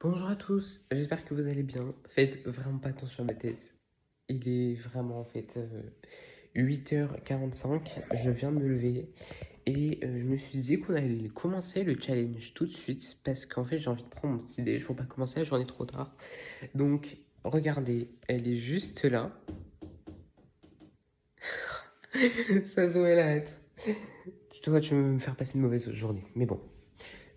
Bonjour à tous, j'espère que vous allez bien. Faites vraiment pas attention à ma tête. Il est vraiment en fait 8h45, je viens de me lever et je me suis dit qu'on allait commencer le challenge tout de suite parce qu'en fait j'ai envie de prendre mon petit déj, faut pas commencer la journée trop tard. Donc regardez, elle est juste là. Ça se voit la hâte. Tu vas me faire passer une mauvaise journée, mais bon.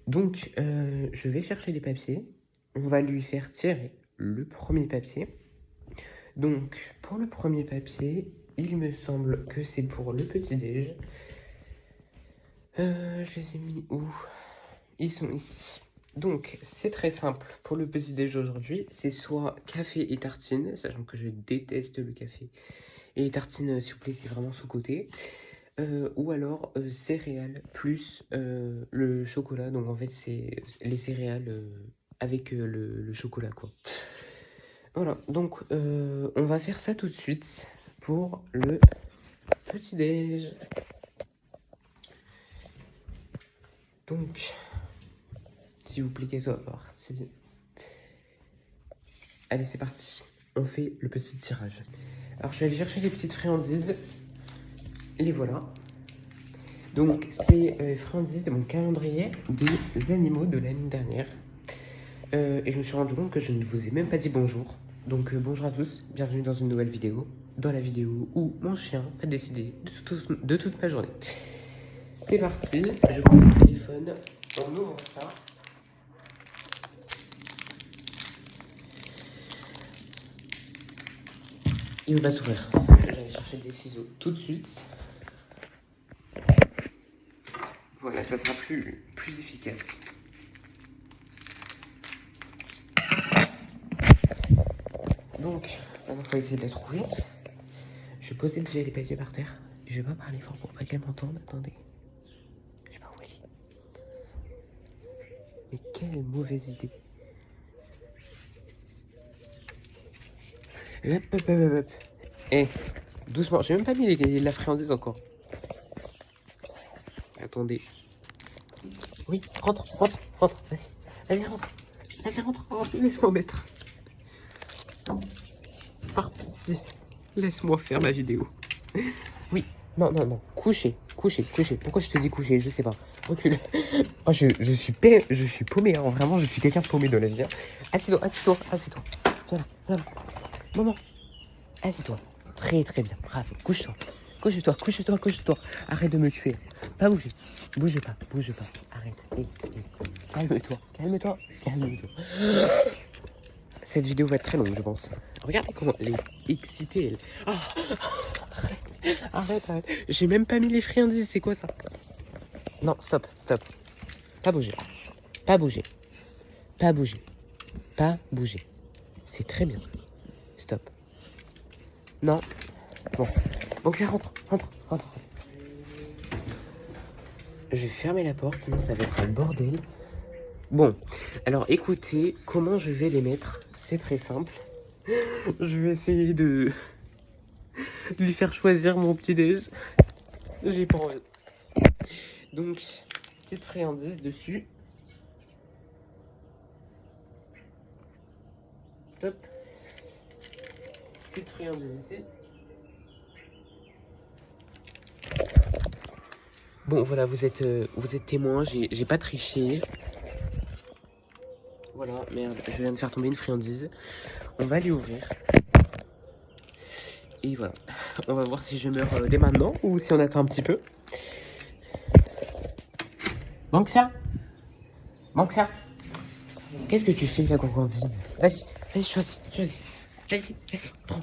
Donc je vais chercher les papiers, on va lui faire tirer le premier papier. Donc, pour le premier papier, il me semble que c'est pour le petit-déj. Je les ai mis où? Ils sont ici. Donc, c'est très simple. Pour le petit-déj aujourd'hui, c'est soit café et tartines, sachant que je déteste le café. Et les tartines, s'il vous plaît, c'est vraiment sous-côté. Ou alors céréales plus le chocolat. Donc, en fait, c'est les céréales avec le chocolat, quoi. Voilà, donc on va faire ça tout de suite pour le petit-déj. Donc, s'il vous plaît, qu'elle soit partie. Allez, c'est parti. On fait le petit tirage. Alors, je vais aller chercher les petites friandises. Les voilà. Donc, c'est friandises de mon calendrier des animaux de l'année dernière. Et je me suis rendu compte que je ne vous ai même pas dit bonjour. Donc bonjour à tous, bienvenue dans une nouvelle vidéo. Dans la vidéo où mon chien a décidé de toute ma journée. C'est parti, je prends mon téléphone, on ouvre ça. Il va s'ouvrir. Je vais aller chercher des ciseaux tout de suite. Voilà, ça sera plus efficace. Donc, maintenant il faut essayer de la trouver. Je vais poser déjà les papiers par terre. Je vais pas parler fort pour pas qu'elle m'entende. Attendez. Je sais pas où elle est. Mais quelle mauvaise idée. Hop, hop, hop, hop, hop. Eh, doucement. J'ai même pas mis la friandise encore. Attendez. Oui, rentre. Vas-y, rentre. Laisse-moi mettre. Par pitié, laisse-moi faire ma vidéo. Oui, non. Coucher. Pourquoi je te dis coucher? Je sais pas. Recule. Oh, je suis paumé, hein. Vraiment, je suis quelqu'un de paumé dans la vie. Hein. Assieds-toi. Viens là. Maman, assieds-toi. Très bien. Bravo. Couche-toi. Arrête de me tuer. Pas bouger. Bouge pas. Arrête. Hey. Calme-toi. Cette vidéo va être très longue, je pense. Regardez comment elle est excitée, elle. Oh, arrête. J'ai même pas mis les friandises, c'est quoi ça? Non, stop. Pas bouger. C'est très bien. Stop. Non. Bon. Donc ça rentre. Je vais fermer la porte, sinon ça va être un bordel. Bon, alors écoutez, comment je vais les mettre? C'est très simple. Je vais essayer de lui faire choisir mon petit déj. J'ai pas envie. Donc, petite friandise dessus. Hop. Petite friandise ici. Bon, voilà, vous êtes témoin, j'ai pas triché. Voilà, merde, je viens de faire tomber une friandise. On va lui ouvrir. Et voilà, on va voir si je meurs dès maintenant ou si on attend un petit peu. Banksia, qu'est-ce que tu fais, la gourgandine? Vas-y, choisis. Vas-y, prends.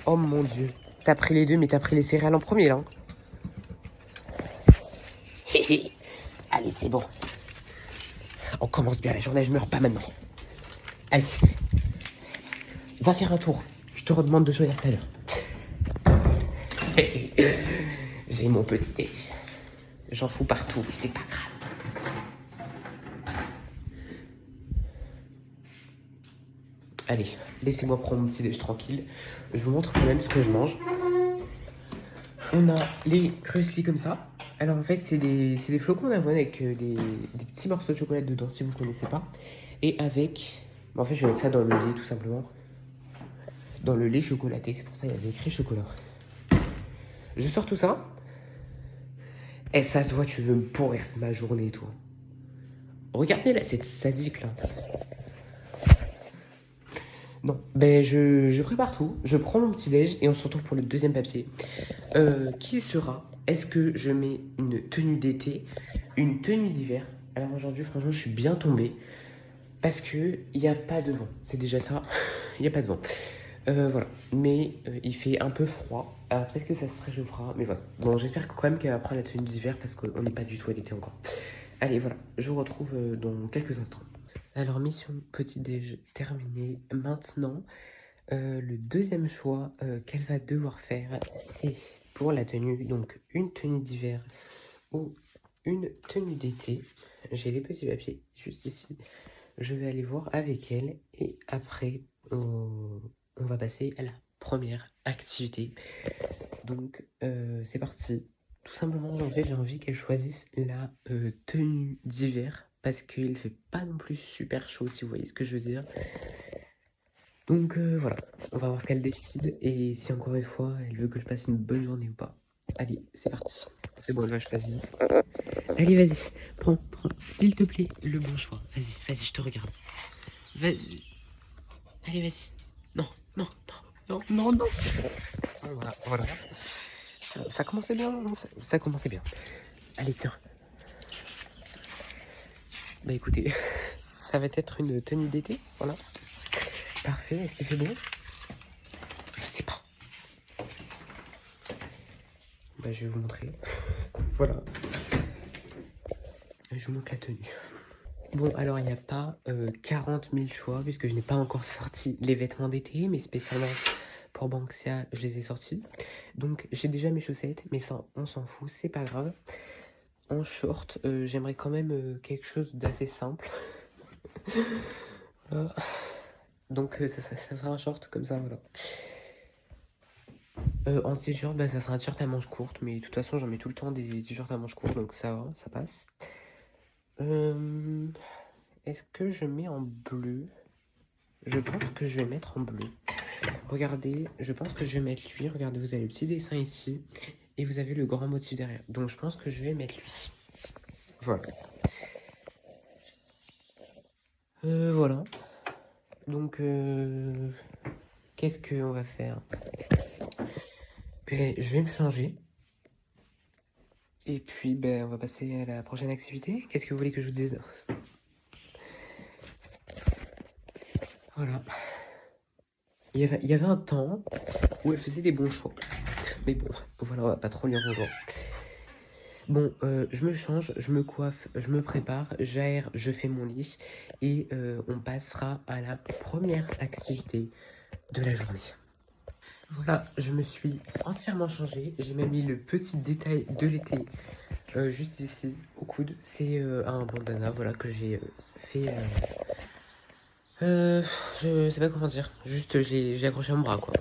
Oh mon Dieu, t'as pris les deux, mais t'as pris les céréales en premier, là. Allez, c'est bon. On commence bien la journée, je meurs pas maintenant. Allez, va faire un tour. Je te redemande de choisir tout à l'heure. J'ai mon petit déj. J'en fous partout, mais c'est pas grave. Allez, laissez-moi prendre mon petit déj tranquille. Je vous montre quand même ce que je mange. On a les crusty comme ça. Alors en fait, c'est des flocons d'avoine avec des petits morceaux de chocolat dedans, si vous ne connaissez pas. Et avec... En fait, je vais mettre ça dans le lait, tout simplement. Dans le lait chocolaté, c'est pour ça qu'il y avait écrit chocolat. Je sors tout ça. Et ça se voit, tu veux me pourrir ma journée, toi. Regardez là, cette sadique là. Non, ben je prépare tout, je prends mon petit déj et on se retrouve pour le deuxième papier. Qui sera? Est-ce que je mets une tenue d'été, une tenue d'hiver? Alors aujourd'hui, franchement, je suis bien tombé parce que il n'y a pas de vent. C'est déjà ça, il n'y a pas de vent. Voilà, mais il fait un peu froid. Alors peut-être que ça se réchauffera, mais voilà. Bon, j'espère quand même qu'elle va prendre la tenue d'hiver parce qu'on n'est pas du tout à l'été encore. Allez, voilà, je vous retrouve dans quelques instants. Alors, mission petit-déj terminée. Maintenant, le deuxième choix qu'elle va devoir faire, c'est pour la tenue, donc une tenue d'hiver ou une tenue d'été. J'ai les petits papiers juste ici. Je vais aller voir avec elle et après, on va passer à la première activité. Donc, c'est parti. Tout simplement, en fait, j'ai envie qu'elle choisisse la tenue d'hiver parce qu'il fait pas non plus super chaud, si vous voyez ce que je veux dire. Donc voilà, on va voir ce qu'elle décide et si encore une fois elle veut que je passe une bonne journée ou pas. Allez, c'est parti. C'est bon, elle va choisir. Allez, vas-y, prends, s'il te plaît, le bon choix. Vas-y, je te regarde. Vas-y. Allez, vas-y. Non, non, non, non, non, non. Voilà. Ça commençait bien, hein, ça commençait bien. Allez, tiens. Bah écoutez, ça va être une tenue d'été, voilà. Parfait, est-ce qu'il fait beau? Je sais pas. Bah je vais vous montrer. Voilà. Je vous montre la tenue. Bon, alors il n'y a pas 40 000 choix puisque je n'ai pas encore sorti les vêtements d'été, mais spécialement pour Banksia, je les ai sortis. Donc j'ai déjà mes chaussettes, mais ça, on s'en fout, c'est pas grave. En short, j'aimerais quand même quelque chose d'assez simple. Donc ça sera un short comme ça, voilà. En t-shirt, bah, ça sera un t-shirt à manches courtes, mais de toute façon j'en mets tout le temps des t-shirts à manches courtes, donc ça va, ça passe. Est-ce que je mets en bleu? Je pense que je vais mettre en bleu. Regardez, je pense que je vais mettre lui. Regardez, vous avez le petit dessin ici. Et vous avez le grand motif derrière. Donc je pense que je vais mettre lui. Voilà. Voilà. Donc, qu'est-ce qu'on va faire? Ben, je vais me changer. Et puis, ben, on va passer à la prochaine activité. Qu'est-ce que vous voulez que je vous dise? Voilà. Il y avait un temps où elle faisait des bons choix. Mais bon, voilà, on va pas trop lui en vouloir. Bon, je me change, je me coiffe, je me prépare, j'aère, je fais mon lit et on passera à la première activité de la journée. Voilà, je me suis entièrement changé, j'ai même mis le petit détail de l'été juste ici au coude. C'est un bandana, voilà, que j'ai fait. Je sais pas comment dire, juste je l'ai accroché à mon bras quoi.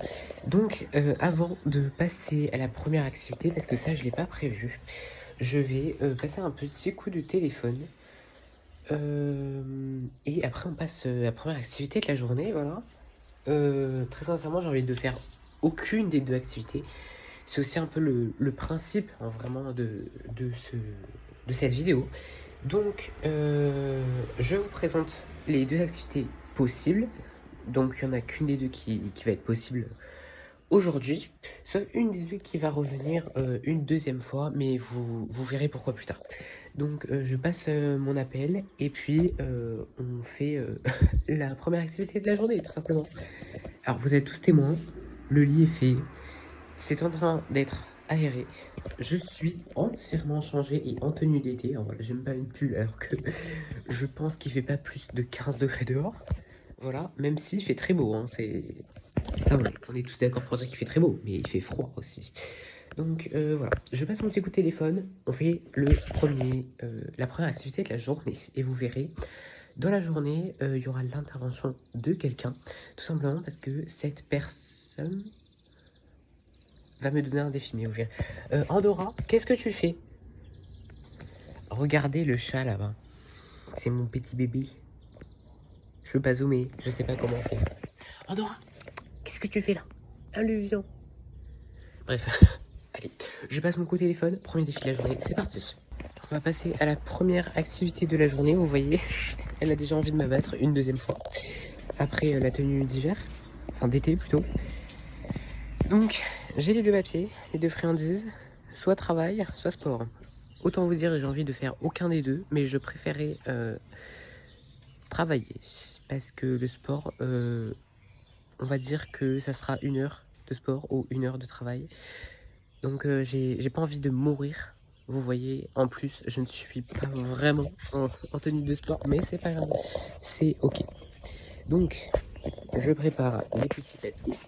Donc, avant de passer à la première activité, parce que ça je l'ai pas prévu, je vais passer un petit coup de téléphone. Et après, on passe à la première activité de la journée, voilà. Très sincèrement, j'ai envie de faire aucune des deux activités. C'est aussi un peu le principe, hein, vraiment, de cette vidéo. Donc, je vous présente les deux activités possibles. Donc, il n'y en a qu'une des deux qui va être possible aujourd'hui, sauf une des deux qui va revenir une deuxième fois, mais vous verrez pourquoi plus tard. Donc je passe mon appel et puis on fait la première activité de la journée, tout simplement. Alors vous êtes tous témoins, le lit est fait, c'est en train d'être aéré. Je suis entièrement changé et en tenue d'été. Alors voilà, j'aime pas une pull alors que je pense qu'il fait pas plus de 15 degrés dehors. Voilà, même s'il fait très beau, hein, c'est... Ça, on est tous d'accord pour dire qu'il fait très beau, mais il fait froid aussi. Donc voilà, je passe mon petit coup de téléphone, on fait la première activité de la journée. Et vous verrez, dans la journée, il y aura l'intervention de quelqu'un, tout simplement parce que cette personne va me donner un défi, mais vous verrez. Andorra, qu'est-ce que tu fais? Regardez le chat là-bas. C'est mon petit bébé. Je veux pas zoomer, je sais pas comment faire. Andorra, qu'est-ce que tu fais là? Alluvion. Bref, allez, je passe mon coup au téléphone. Premier défi de la journée, c'est parti. On va passer à la première activité de la journée. Vous voyez, elle a déjà envie de m'abattre une deuxième fois. Après la tenue d'hiver, enfin d'été plutôt. Donc, j'ai les deux papiers, les deux friandises, soit travail, soit sport. Autant vous dire, j'ai envie de faire aucun des deux, mais je préférais travailler. Parce que le sport, on va dire que ça sera 1 heure de sport ou 1 heure de travail. Donc j'ai pas envie de mourir. Vous voyez, en plus, je ne suis pas vraiment en tenue de sport, mais c'est pas grave, c'est ok. Donc, je prépare les petits papiers.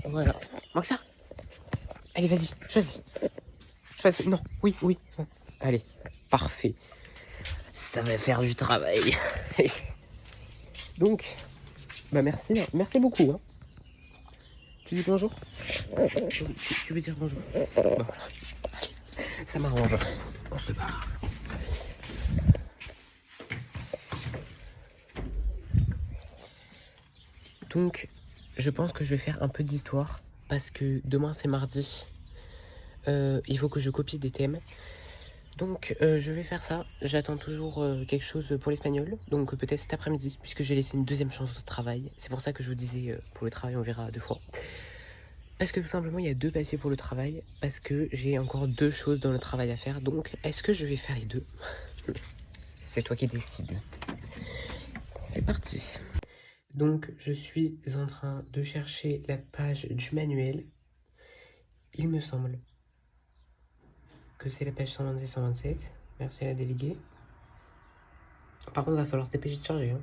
Voilà. Manque ça. Allez, vas-y, choisis. Choisis. Non, oui, oui. Allez, parfait. Ça va faire du travail. Donc, bah merci, hein. Merci beaucoup. Hein. Tu dis bonjour? Tu veux dire bonjour? Bah voilà. Ça m'arrange. On se barre. Donc, je pense que je vais faire un peu d'histoire parce que demain c'est mardi. Il faut que je copie des thèmes. Donc, je vais faire ça. J'attends toujours quelque chose pour l'espagnol. Donc, peut-être cet après-midi, puisque j'ai laissé une deuxième chance de travail. C'est pour ça que je vous disais pour le travail, on verra 2 fois. Parce que tout simplement, il y a 2 papiers pour le travail. Parce que j'ai encore 2 choses dans le travail à faire. Donc, est-ce que je vais faire les 2? C'est toi qui décides. C'est parti. Donc, je suis en train de chercher la page du manuel. Il me semble que c'est la page 126-127. Merci à la déléguée. Par contre, il va falloir se dépêcher de charger. Hein.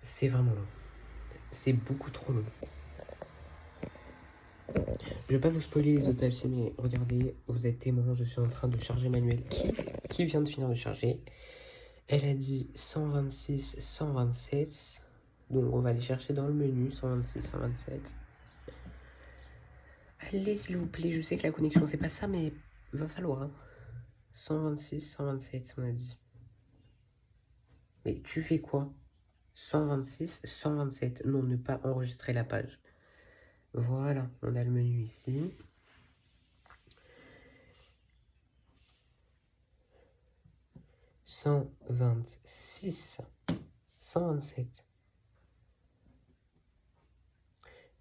C'est vraiment long. C'est beaucoup trop long. Je vais pas vous spoiler les autres papiers, mais regardez, vous êtes témoin, je suis en train de charger Manuel qui vient de finir de charger. Elle a dit 126, 127. Donc on va aller chercher dans le menu 126, 127. Allez s'il vous plaît, je sais que la connexion c'est pas ça, mais va falloir. Hein. 126, 127 on a dit. Mais tu fais quoi? 126, 127. Non, ne pas enregistrer la page. Voilà, on a le menu ici. 126, 127.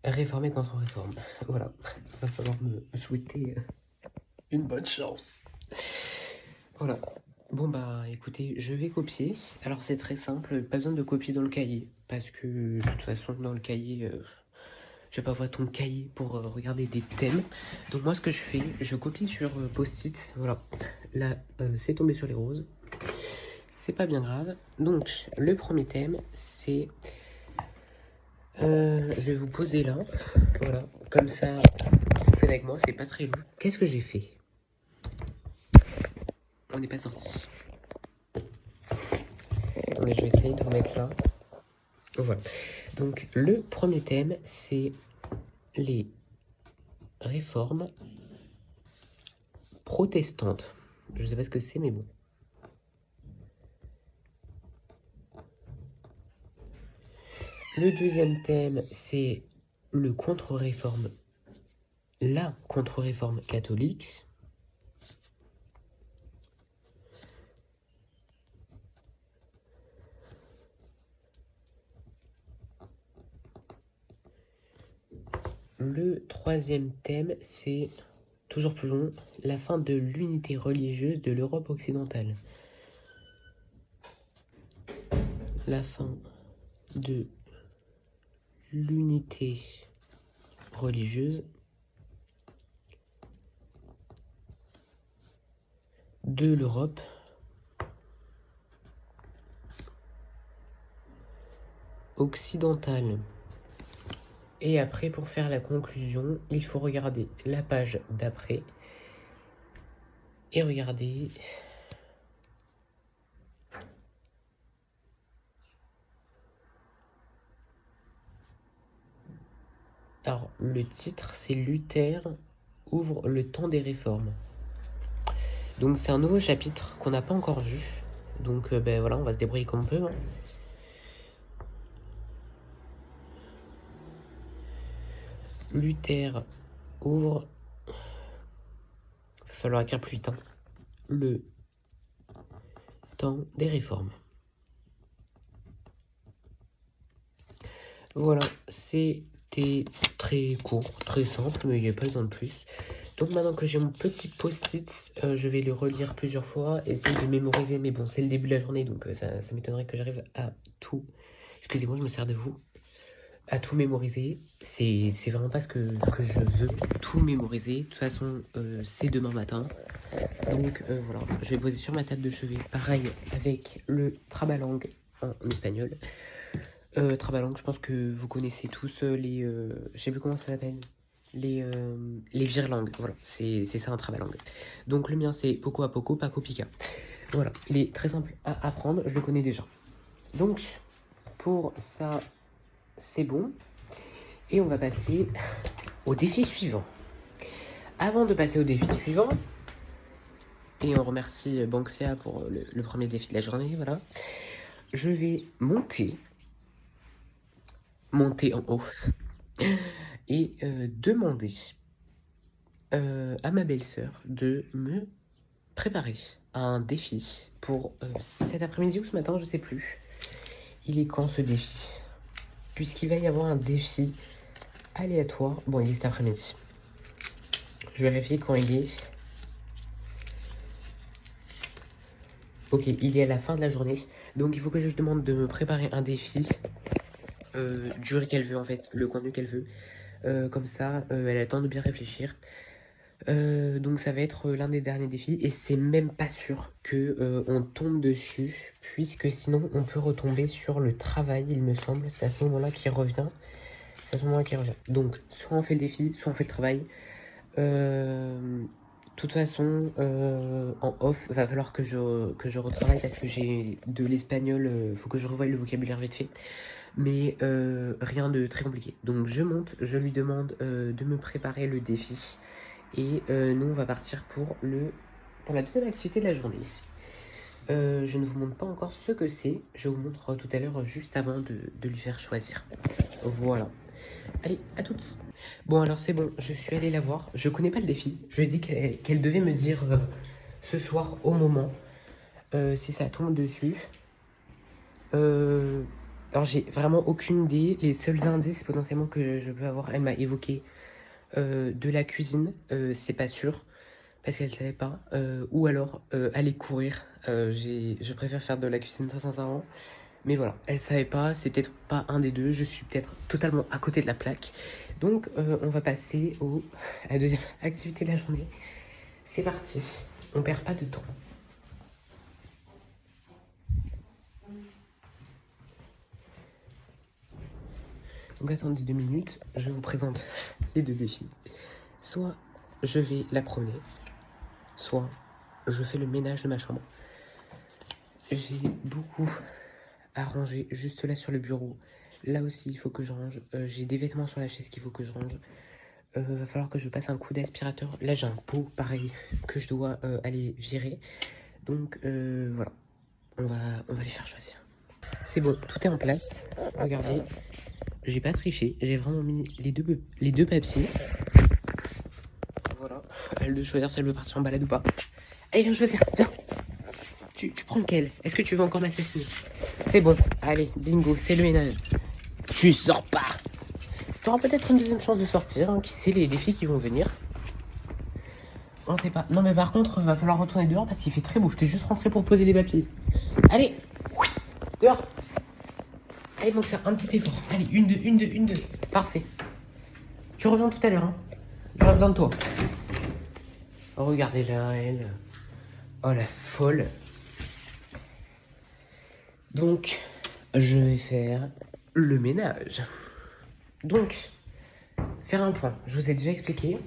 Réformer contre réforme. Voilà, il va falloir me souhaiter une bonne chance. Voilà. Bon bah écoutez, je vais copier. Alors c'est très simple, pas besoin de copier dans le cahier. Parce que de toute façon dans le cahier, je vais pas voir ton cahier pour regarder des thèmes. Donc moi ce que je fais, je copie sur post-it. Voilà, là c'est tombé sur les roses. C'est pas bien grave. Donc le premier thème c'est... je vais vous poser là. Voilà, comme ça vous faites avec moi, c'est pas très long. Qu'est-ce que j'ai fait? On n'est pas sorti. Attendez, je vais essayer de vous mettre là. Voilà. Donc, le premier thème, c'est les réformes protestantes. Je ne sais pas ce que c'est, mais bon. Le deuxième thème, c'est le contre-réforme. La contre-réforme catholique. Le troisième thème, c'est, toujours plus long, la fin de l'unité religieuse de l'Europe occidentale. La fin de l'unité religieuse de l'Europe occidentale. Et après, pour faire la conclusion, il faut regarder la page d'après et regarder Alors, le titre, c'est Luther ouvre le temps des réformes. Donc, c'est un nouveau chapitre qu'on n'a pas encore vu. Donc, ben voilà, on va se débrouiller comme on peut. Hein. Luther ouvre. Il va falloir écrire plus vite. Hein. Le temps des réformes. Voilà, c'était très court, très simple, mais il n'y a pas besoin de plus. Donc maintenant que j'ai mon petit post-it, je vais le relire plusieurs fois, essayer de mémoriser. Mais bon, c'est le début de la journée, donc ça m'étonnerait que j'arrive à tout. Excusez-moi, je me sers de vous. À tout mémoriser. C'est vraiment pas ce que je veux. Tout mémoriser. De toute façon, c'est demain matin. Donc voilà, je vais poser sur ma table de chevet. Pareil avec le trabalang en espagnol. Trabalang, je pense que vous connaissez tous les... je sais plus comment ça s'appelle. Les virelangues, voilà, c'est ça un trabalang. Donc le mien c'est poco a poco, paco pica. Voilà, il est très simple à apprendre, je le connais déjà. Donc pour ça, c'est bon. Et on va passer au défi suivant. Avant de passer au défi suivant, et on remercie Banksia pour le premier défi de la journée, voilà. Je vais monter en haut et demander à ma belle-sœur de me préparer à un défi pour cet après-midi ou ce matin, je sais plus. Il est quand ce défi? Puisqu'il va y avoir un défi aléatoire. Bon, il est cet après-midi. Je vérifie quand il est. Ok, il est à la fin de la journée. Donc il faut que je demande de me préparer un défi. Durée qu'elle veut en fait, le contenu qu'elle veut. Comme ça, elle a le temps de bien réfléchir. Donc ça va être l'un des derniers défis et c'est même pas sûr que on tombe dessus puisque sinon on peut retomber sur le travail, il me semble. C'est à ce moment-là qu'il revient. C'est à ce moment-là qu'il revient. Donc soit on fait le défi, soit on fait le travail. De toute façon, en off, va falloir que je retravaille parce que j'ai de l'espagnol. Faut que je revoie le vocabulaire vite fait. Mais rien de très compliqué. Donc je monte, je lui demande de me préparer le défi. Et nous, on va partir pour la deuxième activité de la journée. Je ne vous montre pas encore ce que c'est. Je vous montre tout à l'heure juste avant de lui faire choisir. Voilà. Allez, à toutes. Bon, alors c'est bon, je suis allée la voir. Je connais pas le défi. Je lui ai dit qu'elle devait me dire ce soir au moment si ça tombe dessus. Alors j'ai vraiment aucune idée. Les seuls indices potentiellement que je peux avoir, elle m'a évoqué de la cuisine, c'est pas sûr, parce qu'elle savait pas. Ou alors aller courir. Je préfère faire de la cuisine très sincèrement. Mais voilà, elle savait pas, c'est peut-être pas un des deux, je suis peut-être totalement à côté de la plaque. Donc on va passer à la deuxième activité de la journée. C'est parti, on perd pas de temps. Donc attendez 2 minutes, je vous présente les deux défis. Soit je vais la promener, soit je fais le ménage de ma chambre. J'ai beaucoup à ranger juste là sur le bureau. Là aussi, il faut que je range. J'ai des vêtements sur la chaise qu'il faut que je range. Va falloir que je passe un coup d'aspirateur. Là, j'ai un pot pareil que je dois aller virer. Donc voilà, on va les faire choisir. C'est bon, tout est en place. Regardez, j'ai pas triché. J'ai vraiment mis les deux papiers. Voilà, à elle de choisir si elle veut partir en balade ou pas. Allez, viens choisir, viens. Tu prends lequel? Est-ce que tu veux encore m'assassiner? C'est bon, allez, bingo, c'est le ménage. Tu sors pas. Tu auras peut-être une deuxième chance de sortir, hein, qui sait les défis qui vont venir. On sait pas. Non mais par contre, va falloir retourner dehors parce qu'il fait très beau. Je t'ai juste rentré pour poser les papiers. Allez, dehors. Allez, donc faire un petit effort. Allez, une, deux. Parfait. Tu reviens tout à l'heure, hein. J'aurai besoin de toi. Regardez-la, elle. Oh la folle. Donc, je vais faire le ménage. Donc, faire un point. Je vous ai déjà expliqué.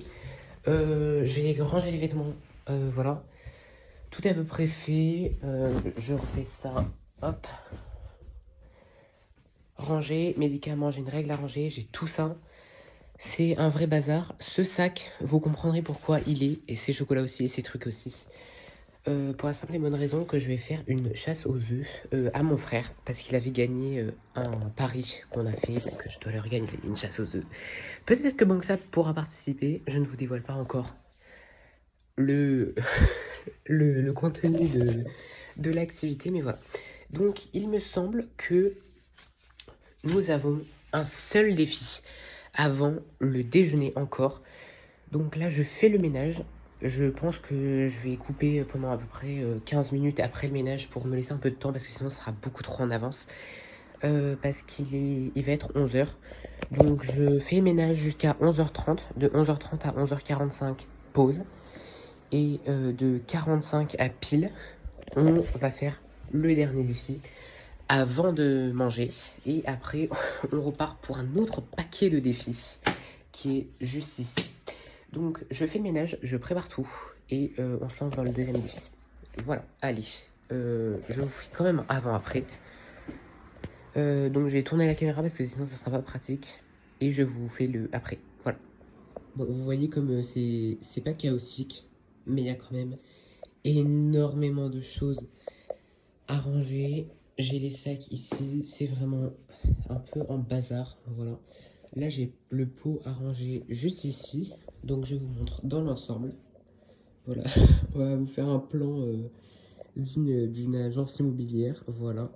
J'ai rangé les vêtements. Voilà. Tout est à peu près fait. Je refais ça. Hop. Ranger, médicaments, j'ai une règle à ranger. J'ai tout ça. C'est un vrai bazar. Ce sac, vous comprendrez pourquoi il est, et ces chocolats aussi, et ces trucs aussi. Pour la simple et bonne raison que je vais faire une chasse aux œufs à mon frère, parce qu'il avait gagné un pari qu'on a fait, donc je dois lui organiser une chasse aux œufs. Peut-être que Banksap pourra participer, je ne vous dévoile pas encore le, le contenu de l'activité, mais voilà. Donc il me semble que nous avons un seul défi avant le déjeuner encore. Donc là, je fais le ménage. Je pense que je vais couper pendant à peu près 15 minutes après le ménage pour me laisser un peu de temps parce que sinon, ce sera beaucoup trop en avance. Parce il va être 11 heures. Donc je fais le ménage jusqu'à 11h30. De 11h30 à 11h45, pause. Et de 45 à pile, on va faire le dernier défi avant de manger. Et après, on repart pour un autre paquet de défis qui est juste ici. Donc, je fais le ménage, je prépare tout et on se lance dans le deuxième défi. Voilà, allez. Je vous fais quand même avant-après. Donc, je vais tourner la caméra parce que sinon, ça sera pas pratique. Et je vous fais le après. Voilà. Bon, vous voyez comme c'est pas chaotique, mais il y a quand même énormément de choses à ranger. J'ai les sacs ici, c'est vraiment un peu en bazar. Voilà. Là, j'ai le pot à ranger juste ici. Donc, je vous montre dans l'ensemble. Voilà, on va vous faire un plan digne d'une agence immobilière. Voilà.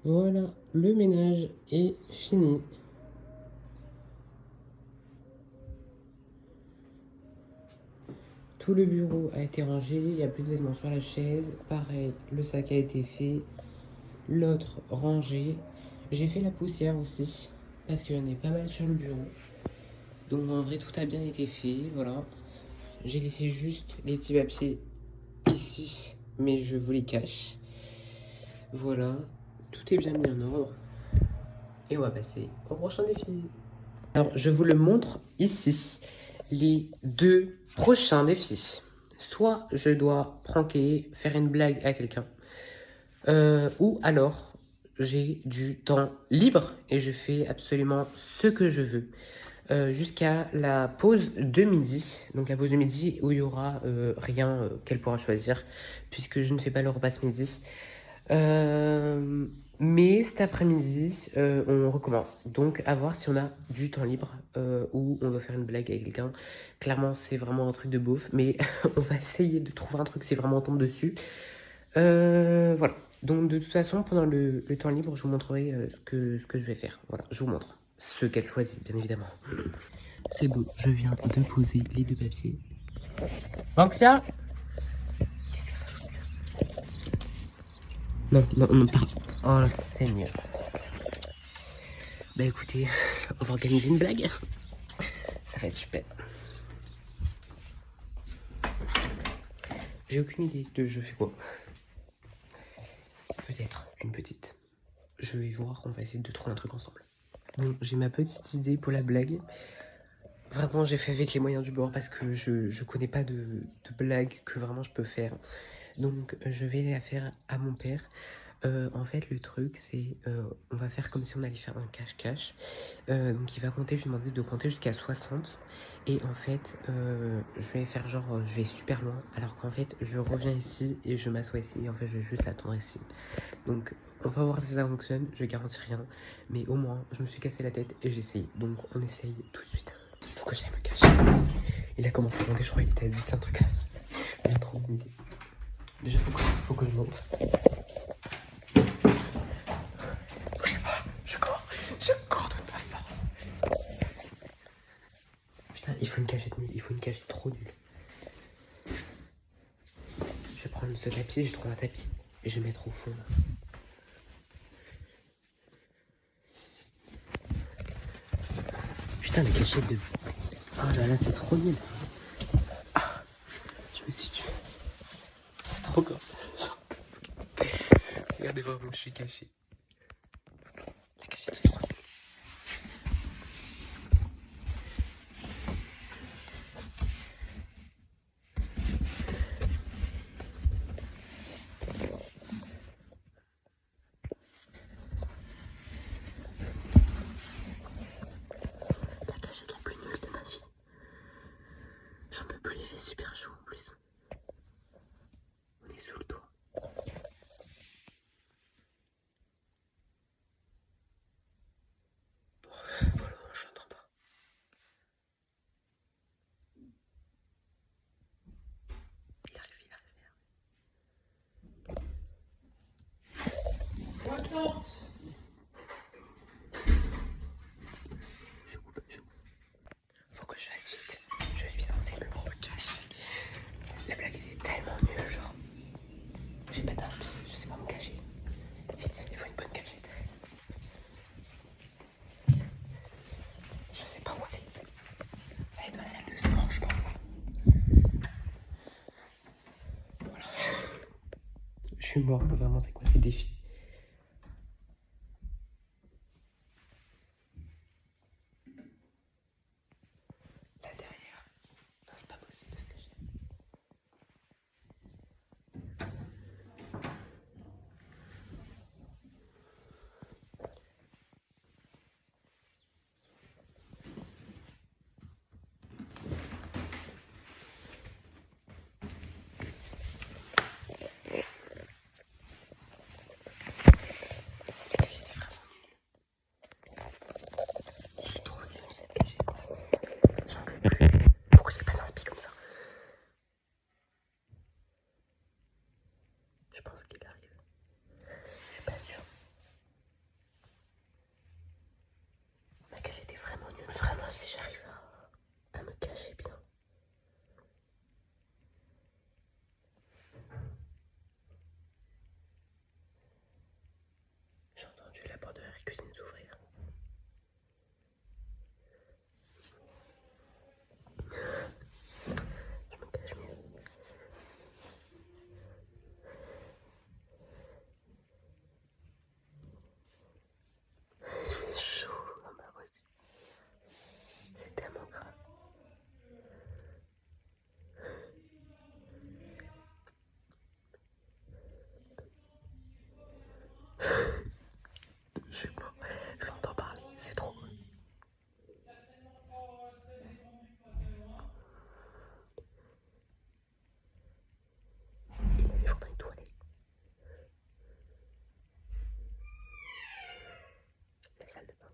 Voilà, le ménage est fini. Tout le bureau a été rangé, il n'y a plus de vêtements sur la chaise. Pareil, le sac a été fait. L'autre rangé. J'ai fait la poussière aussi, parce qu'il y en a pas mal sur le bureau. Donc en vrai, tout a bien été fait, voilà. J'ai laissé juste les petits papiers ici, mais je vous les cache. Voilà, tout est bien mis en ordre. Et on va passer au prochain défi. Alors, je vous le montre ici. Les deux prochains défis. Soit je dois pranker, faire une blague à quelqu'un. Ou alors, j'ai du temps libre et je fais absolument ce que je veux. Jusqu'à la pause de midi. Donc la pause de midi où il y aura rien qu'elle pourra choisir. Puisque je ne fais pas le repas ce midi. Mais cet après-midi, on recommence. Donc, à voir si on a du temps libre ou on doit faire une blague avec quelqu'un. Clairement, c'est vraiment un truc de beauf, mais on va essayer de trouver un truc si vraiment on tombe dessus. Voilà. Donc, de toute façon, pendant le temps libre, je vous montrerai ce que je vais faire. Voilà, je vous montre ce qu'elle choisit, bien évidemment. C'est bon, je viens de poser les deux papiers. Banxia. Non, non, non, pas. Oh, Seigneur. Bah écoutez, on va organiser une blague. Ça va être super. J'ai aucune idée de je fais quoi. Peut-être une petite. Je vais voir, on va essayer de trouver un truc ensemble. Bon, j'ai ma petite idée pour la blague. Vraiment, j'ai fait avec les moyens du bord parce que je connais pas de blague que vraiment je peux faire. Donc, je vais la faire à mon père. En fait, le truc, c'est on va faire comme si on allait faire un cache-cache. Donc, il va compter, je lui ai demandé de compter jusqu'à 60. Et en fait, je vais faire genre, je vais super loin. Alors qu'en fait, je reviens ici et je m'assois ici. Et en fait, je vais juste attendre ici. Donc, on va voir si ça fonctionne. Je garantis rien. Mais au moins, je me suis cassé la tête et j'ai essayé. Donc, on essaye tout de suite. Faut que j'aille me cacher. Il a commencé à compter, je crois qu'il était à 10, un truc. J'ai trop d'idées. Déjà, faut que je monte. Bougez pas, je cours de ma force. Putain, il faut une cachette nulle, il faut une cachette trop nulle. Je vais prendre ce tapis, je trouve un tapis et je vais mettre au fond. Là. Putain, les cachettes de. Oh là là, c'est trop nul. Ah, je me suis tué. C'est trop grave. Regardez vraiment, je suis caché. La cachette est trop nulle. La cachette la plus nulle. Je sais pas où elle est. Elle est dans la salle de sport, je pense. Voilà. Je suis mort, vraiment, c'est quoi ces défis? Là derrière. Non, c'est pas possible de se cacher. J'étais vraiment nul. Il est trop nul cette cagée. J'en peux plus. Pourquoi il n'y a pas d'inspi comme ça? Je pense qu'il arrive. Je suis pas sûre. Ma cage était vraiment nulle. Vraiment, si j'arrive à me cacher bien. J'ai entendu la porte de la cuisine s'ouvrir. Je me cache mieux. C'est chaud dans ma voiture. C'est tellement grave. Je sais pas. Je l'entends parler. C'est trop. Il est dans une toilette. La salle de bain.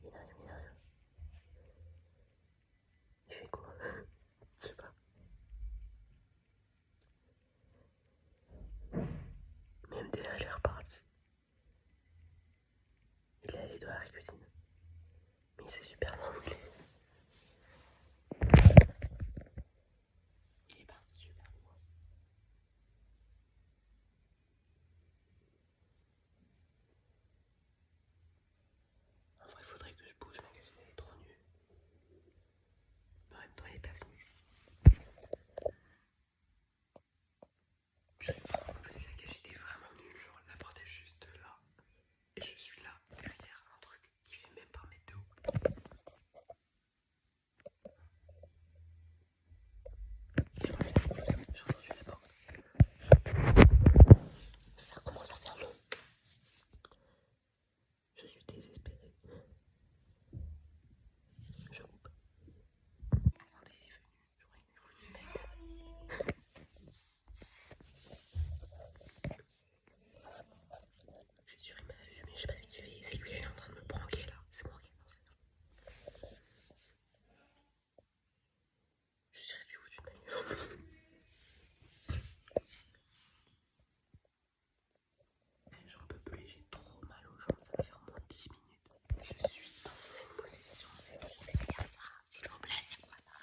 Il arrive. Il fait quoi? Je sais pas. Même déjà, il est reparti. Il est allé dans la cuisine. Mais c'est super long, il est parti super loin. En vrai, il faudrait que je bouge, ma cuisine elle est trop nulle. Mais en même temps, il est pas venu. J'avais vraiment pas la cage était vraiment nulle. Genre, la porte est juste là. Et je suis là, derrière un truc qui fait même pas un mètre de haut. J'ai entendu la porte. Ça commence à faire long. Je suis désespéré. Je coupe. Attendez, il est venu. Je suis sûr, il m'a vu, mais je sais pas ce qu'il fait. C'est lui qui est en train de me pranker là. C'est moi qui ai lancé. Je suis resté foutu de ma gueule. J'en peux plus, j'ai trop mal aux jambes. Ça va faire au moins 10 minutes. Je suis dans cette position. C'est bon, derrière ça. S'il vous plaît, c'est quoi ça?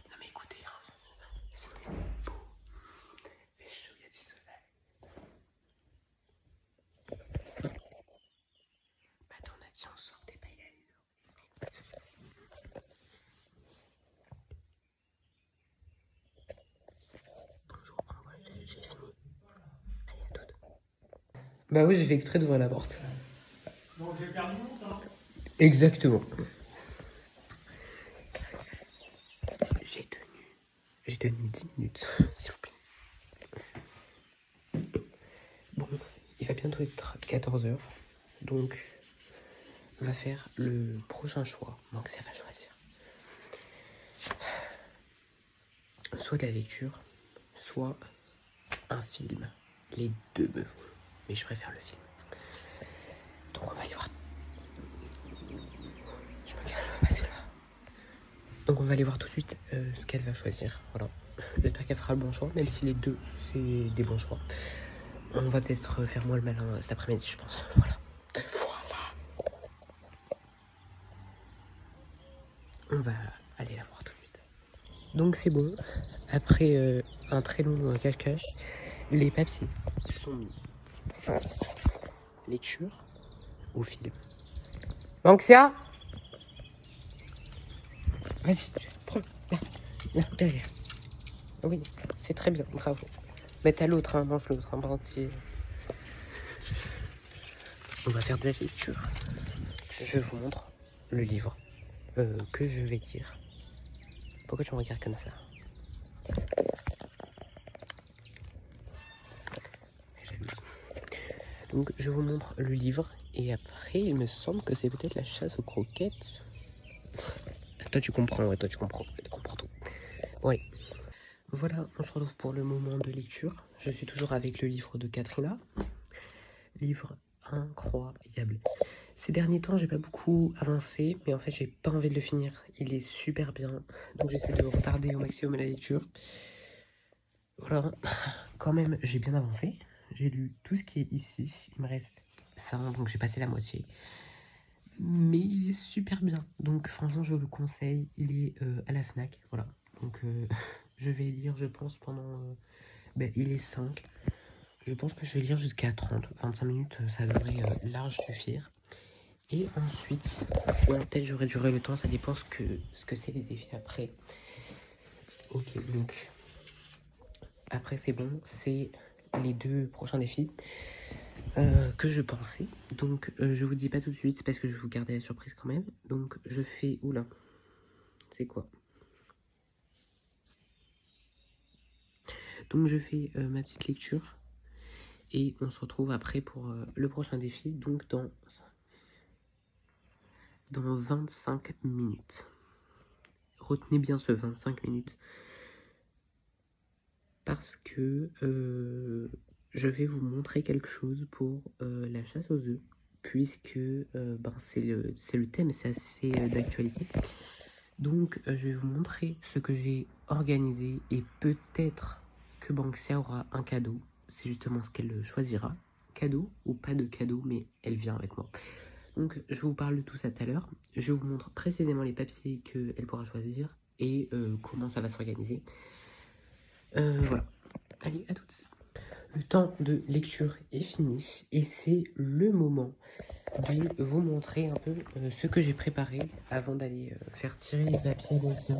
Non mais écoutez, hein, c'est beau. Il fait chaud, il y a du soleil. Bah ton action sortait pas, il est allé dehors. Bonjour, voilà, j'ai fini. Allez, à toutes. Bah oui, j'ai fait exprès d'ouvrir la porte. Donc j'ai perdu mon temps. Exactement. J'ai tenu 10 minutes, s'il vous plaît. Bon, il va bientôt être 14h, donc on va faire le prochain choix. Donc ça va choisir soit de la lecture, soit un film. Les deux me vont, mais je préfère le film. Donc on va aller voir. Je me calme parce que là. Donc on va aller voir tout de suite ce qu'elle va choisir. Voilà. J'espère qu'elle fera le bon choix, même si les deux c'est des bons choix. On va peut-être faire moi le malin cet après-midi, je pense. Voilà. on va aller la voir tout de suite. Donc c'est bon, après un très long cache-cache, les papiers sont mis. Lecture au film. Banxia, vas-y, prends, là, derrière. Oui, c'est très bien, bravo. Mais t'as l'autre, hein, mange l'autre, en entier. On va faire de la lecture. Je vous montre le livre que je vais lire. Pourquoi tu me regardes comme ça? Donc je vous montre le livre et après il me semble que c'est peut-être la chasse aux croquettes. Toi tu comprends, ouais, toi tu comprends tout. Ouais. Voilà, on se retrouve pour le moment de lecture. Je suis toujours avec le livre de Katrina. Livre incroyable. Ces derniers temps, j'ai pas beaucoup avancé, mais en fait, j'ai pas envie de le finir. Il est super bien, donc j'essaie de retarder au maximum la lecture. Voilà, quand même, j'ai bien avancé. J'ai lu tout ce qui est ici. Il me reste ça, donc j'ai passé la moitié. Mais il est super bien, donc franchement, je le conseille. Il est à la Fnac, voilà. Donc je vais lire, je pense, pendant... il est 5. Je pense que je vais lire jusqu'à 30-25 minutes, ça devrait large suffire. Et ensuite, ouais, peut-être j'aurais duré le temps, ça dépend ce que c'est les défis après. Ok, donc après c'est bon, c'est les 2 prochains défis que je pensais. Donc je vous dis pas tout de suite parce que je vais vous garder la surprise quand même. Donc je fais... Oula, c'est quoi? Donc je fais ma petite lecture et on se retrouve après pour le prochain défi, donc dans 25 minutes. Retenez bien ce 25 minutes parce que je vais vous montrer quelque chose pour la chasse aux œufs, puisque c'est le thème, c'est assez d'actualité. Donc je vais vous montrer ce que j'ai organisé et peut-être que Banxia aura un cadeau. C'est justement ce qu'elle choisira. Cadeau ou pas de cadeau, mais elle vient avec moi. Donc je vous parle de tout ça tout à l'heure. Je vous montre précisément les papiers qu'elle pourra choisir et comment ça va s'organiser. Voilà. Allez, à toutes. Le temps de lecture est fini et c'est le moment de vous montrer un peu ce que j'ai préparé avant d'aller faire tirer les papiers Banxia.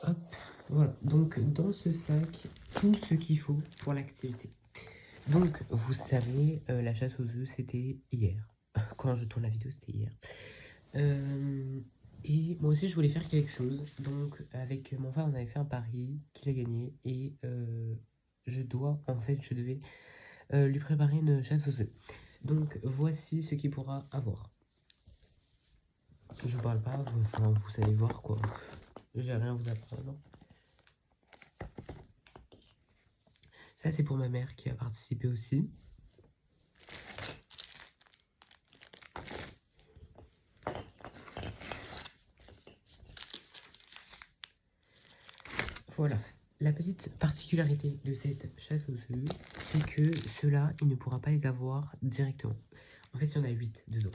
Hop, voilà. Donc dans ce sac, tout ce qu'il faut pour l'activité. Donc vous savez, la chasse aux œufs c'était hier. Quand je tourne la vidéo c'était hier. Et moi aussi je voulais faire quelque chose. Donc avec mon frère on avait fait un pari qu'il a gagné et je devais lui préparer une chasse aux œufs. Donc voici ce qu'il pourra avoir. Je vous parle pas, vous savez voir quoi. J'ai rien à vous apprendre. Ça c'est pour ma mère qui a participé aussi. Voilà. La petite particularité de cette chasse aux œufs, c'est que ceux-là, il ne pourra pas les avoir directement. En fait, il y en a 8 dedans.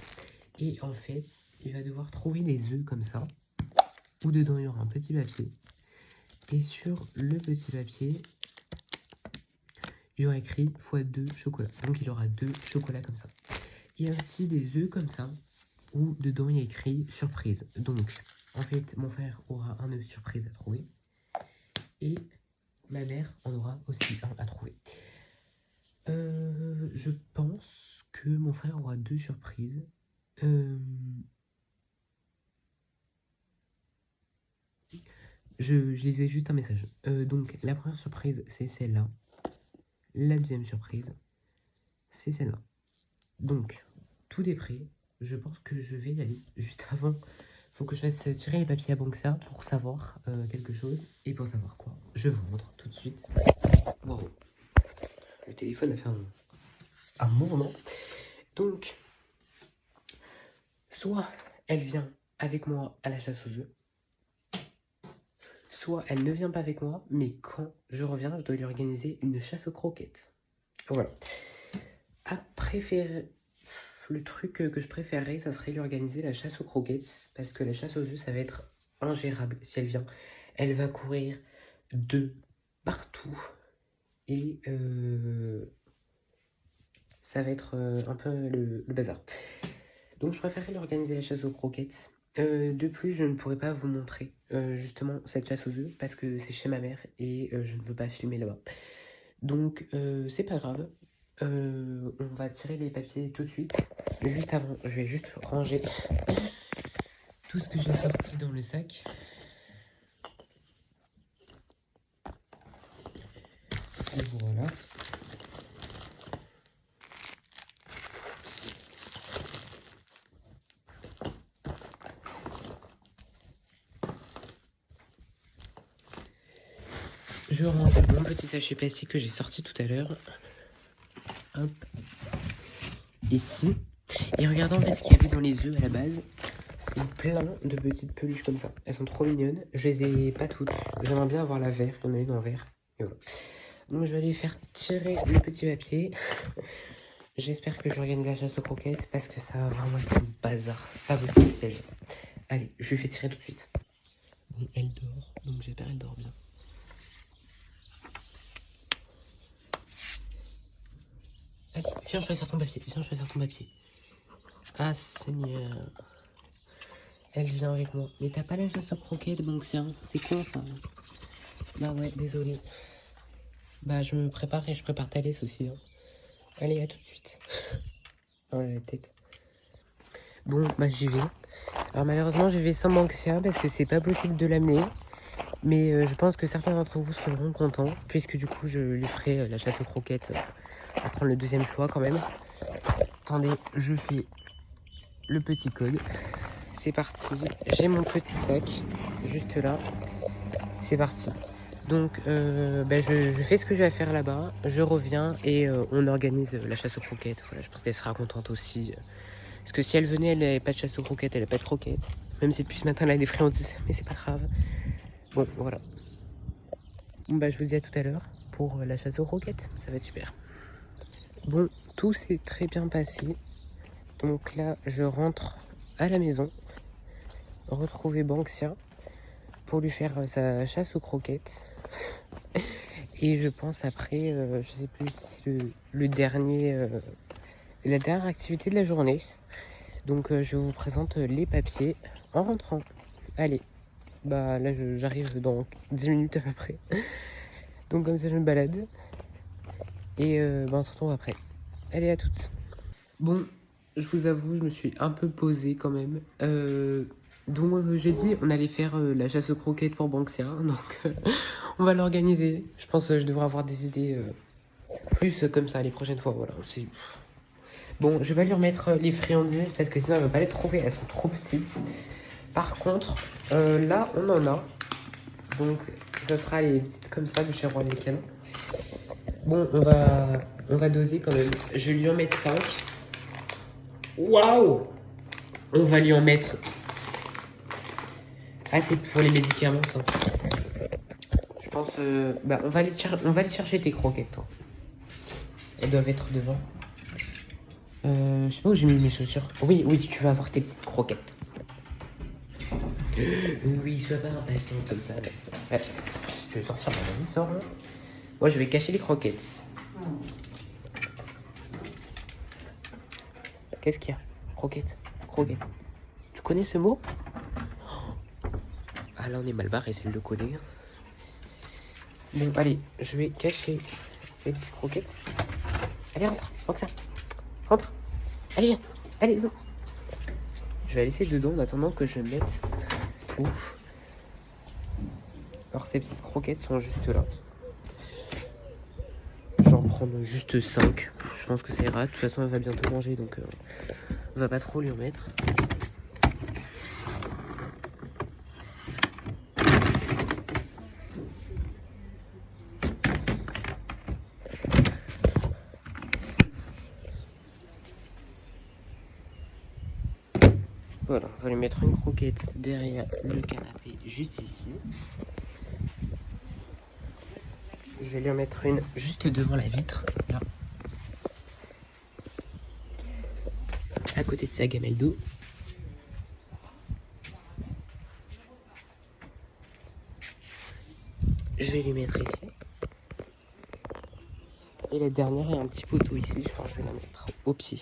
Et en fait, il va devoir trouver des œufs comme ça, où dedans il y aura un petit papier. Et sur le petit papier, il y aura écrit x2 chocolat. Donc il aura 2 chocolats comme ça. Il y a aussi des œufs comme ça, où dedans il y a écrit surprise. Donc, en fait, mon frère aura un œuf surprise à trouver. Et ma mère en aura aussi un à trouver. Je pense que mon frère aura 2 surprises. Je lisais juste un message. Donc, la première surprise, c'est celle-là. La deuxième surprise, c'est celle-là. Donc, tout est prêt. Je pense que je vais y aller. Juste avant, faut que je fasse tirer les papiers à Banxia pour savoir quelque chose. Et pour savoir quoi, je vous montre tout de suite. Wow. Le téléphone a fait un mouvement. Donc, soit elle vient avec moi à la chasse aux œufs, soit elle ne vient pas avec moi, mais quand je reviens, je dois lui organiser une chasse aux croquettes. Voilà. À préférer... le truc que je préférerais, ça serait lui organiser la chasse aux croquettes. Parce que la chasse aux œufs, ça va être ingérable si elle vient. Elle va courir de partout. Et ça va être un peu le bazar. Donc je préférerais lui organiser la chasse aux croquettes. De plus, je ne pourrais pas vous montrer justement cette chasse aux œufs parce que c'est chez ma mère et je ne veux pas filmer là-bas. Donc c'est pas grave. On va tirer les papiers tout de suite. Juste avant, je vais juste ranger tout ce que j'ai sorti dans le sac. Et voilà. Je range mon petit sachet plastique que j'ai sorti tout à l'heure. Hop. Ici. Et regardez en fait ce qu'il y avait dans les œufs à la base. C'est plein de petites peluches comme ça. Elles sont trop mignonnes. Je les ai pas toutes. J'aimerais bien avoir la vert. Il y en a une en vert. Et voilà. Donc je vais aller faire tirer le petit papier. J'espère que j'organise la chasse aux croquettes parce que ça va vraiment être un bazar. Pas possible si elle vient. Allez, je lui fais tirer tout de suite. Bon, elle dort. Donc j'espère qu'elle dort bien. Allez, viens choisir ton papier. Viens choisir ton papier. Ah Seigneur. Elle vient avec moi. Mais t'as pas la chasse aux croquettes, Banksien. C'est con ça. Bah ouais, désolé. Bah je me prépare et je prépare ta laisse aussi. Hein. Allez, à tout de suite. Oh la tête. Bon, bah j'y vais. Alors malheureusement, je vais sans Banksia parce que c'est pas possible de l'amener. Mais je pense que certains d'entre vous seront contents. Puisque du coup, je lui ferai la chasse aux croquettes. À prendre le deuxième choix quand même. Attendez, je fais le petit code. C'est parti. J'ai mon petit sac juste là. C'est parti. Donc je fais ce que j'ai à faire là-bas. Je reviens et on organise la chasse aux croquettes. Voilà, je pense qu'elle sera contente aussi. Parce que si elle venait, elle n'avait pas de chasse aux croquettes, elle n'a pas de croquettes. Même si depuis ce matin, elle a des friandises. Mais c'est pas grave. Bon, voilà. Bon, bah je vous dis à tout à l'heure pour la chasse aux croquettes. Ça va être super. Bon, tout s'est très bien passé. Donc là, je rentre à la maison. Retrouver Banksia pour lui faire sa chasse aux croquettes. Et je pense après, je sais plus si c'est le dernier, la dernière activité de la journée. Donc je vous présente les papiers en rentrant. Allez, bah là j'arrive dans 10 minutes à peu près. Donc comme ça je me balade. Et bah, on se retrouve après. Allez, à toutes. Bon, je vous avoue, je me suis un peu posée quand même. Donc j'ai dit on allait faire la chasse aux croquettes pour Banksia. Donc on va l'organiser. Je pense que je devrais avoir des idées plus comme ça les prochaines fois. Voilà, c'est... Bon, je vais pas lui remettre les friandises parce que sinon elle va pas les trouver, elles sont trop petites. Par contre, là on en a. Donc ça sera les petites comme ça de chez Roi des Canons. Bon, on va doser quand même. Je vais lui en mettre 5. Waouh! On va lui en mettre... Ah, c'est pour les médicaments ça. Je pense... bah, on va aller chercher tes croquettes. Toi. Elles doivent être devant. Je sais pas où j'ai mis mes chaussures. Oui, oui, tu vas avoir tes petites croquettes. Oui, sois pas impatient comme ça. Ouais. Tu veux sortir? Bah, vas-y, sors. Hein. Moi, je vais cacher les croquettes. Qu'est-ce qu'il y a? Croquette. Croquette. Tu connais ce mot? Ah, là, on est mal barré, c'est le coller. Bon, allez, je vais cacher les petites croquettes. Allez, rentre. Rentre ça. Rentre. Allez, viens. Allez, zo. Je vais la laisser dedans en attendant que je mette tout. Alors, ces petites croquettes sont juste là. J'en prends juste 5. Je pense que ça ira. De toute façon, elle va bientôt manger, donc on va pas trop lui en mettre. Voilà, on va lui mettre une croquette derrière le canapé, juste ici. Je vais lui en mettre une juste devant la vitre, là. à côté de sa gamelle d'eau. Je vais lui mettre ici. Et la dernière, il y a un petit poteau ici, je pense que je vais la mettre au pied.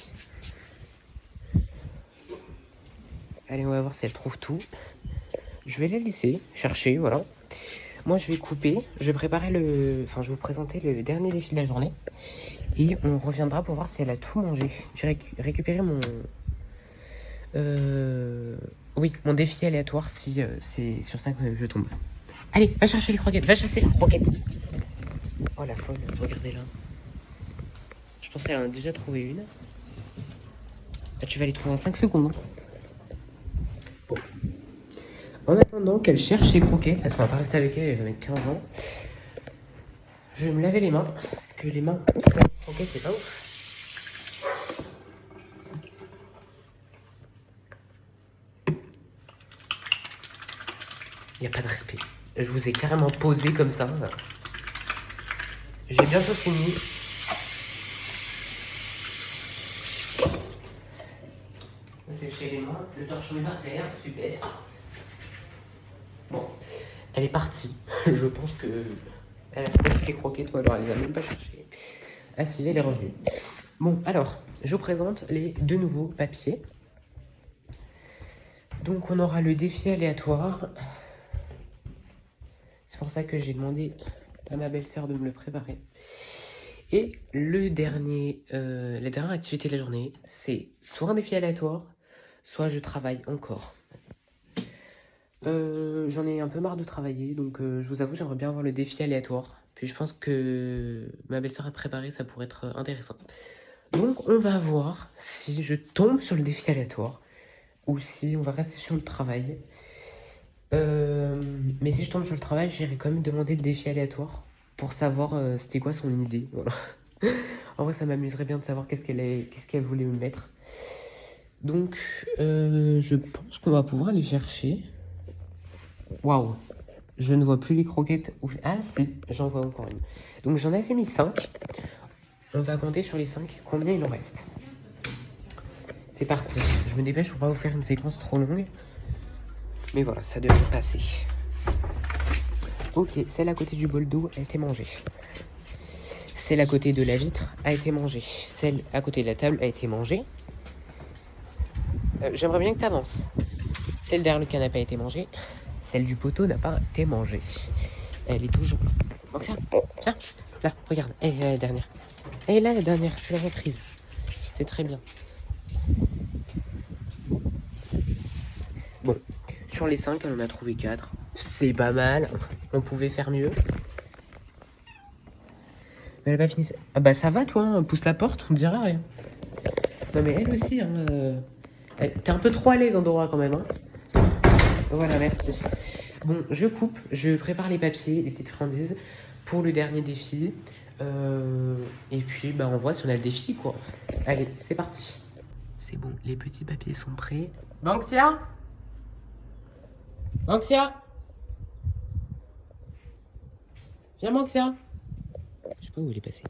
Allez, on va voir si elle trouve tout. Je vais la laisser chercher, voilà. Moi, je vais couper, je vais préparer le... Enfin, je vais vous présenter le dernier défi de la journée. Et on reviendra pour voir si elle a tout mangé. J'ai récupéré mon... Oui, mon défi aléatoire si c'est sur ça que je tombe. Allez, va chercher les croquettes, va chasser les croquettes. Oh la folle, regardez là. Je pense qu'elle en a déjà trouvé une. Là, tu vas les trouver en 5 secondes. Bon. En attendant qu'elle cherche ses croquettes, parce qu'on va pas rester avec elle, elle va mettre 15 ans. Je vais me laver les mains, parce que les mains, ça, croquettes, c'est pas ouf. Il n'y a pas de respect. Je vous ai carrément posé comme ça. J'ai bientôt fini. Sécher les mains, le torchon est par terre, super. Bon, elle est partie. Je pense que elle a trouvé toutes les croquettes ou alors elle les a même pas cherchées. Ah si, elle est revenue. Bon, alors, je vous présente les deux nouveaux papiers. Donc on aura le défi aléatoire. C'est pour ça que j'ai demandé à ma belle-sœur de me le préparer. Et le dernier, la dernière activité de la journée, c'est soit un défi aléatoire, soit je travaille encore. J'en ai un peu marre de travailler, donc je vous avoue, j'aimerais bien avoir le défi aléatoire. Puis je pense que ma belle-sœur a préparé, ça pourrait être intéressant. Donc on va voir si je tombe sur le défi aléatoire ou si on va rester sur le travail. Mais si je tombe sur le travail, j'irai quand même demander le défi aléatoire pour savoir c'était quoi son idée. Voilà. En vrai, ça m'amuserait bien de savoir qu'est-ce qu'elle voulait me mettre. Donc, je pense qu'on va pouvoir les chercher. Waouh, je ne vois plus les croquettes. Ah si, j'en vois encore une. Donc j'en avais mis 5. On va compter sur les 5 combien il en reste. C'est parti. Je me dépêche pour pas vous faire une séquence trop longue. Mais voilà, ça devrait passer. Ok, celle à côté du bol d'eau a été mangée. Celle à côté de la vitre a été mangée. Celle à côté de la table a été mangée. J'aimerais bien que tu avances. Celle derrière le canapé a été mangée. Celle du poteau n'a pas été mangée. Elle est toujours là. Donc ça, viens. Là, regarde. Elle est là, la dernière. Elle est là, la dernière. C'est la reprise. C'est très bien. Bon, sur les 5, elle en a trouvé 4. C'est pas mal. On pouvait faire mieux. Mais elle a pas fini. Ah bah ça va, toi. Hein. Pousse la porte, on ne dira rien. Non mais elle aussi. Hein, t'es un peu trop à l'aise, Andorra, quand même. Hein. Voilà, merci. Bon, je coupe. Je prépare les papiers, les petites friandises pour le dernier défi. Et puis, bah, on voit si on a le défi, quoi. Allez, c'est parti. C'est bon, les petits papiers sont prêts. Banksia? Banksia? Viens, Banksia. Je sais pas où il est passé.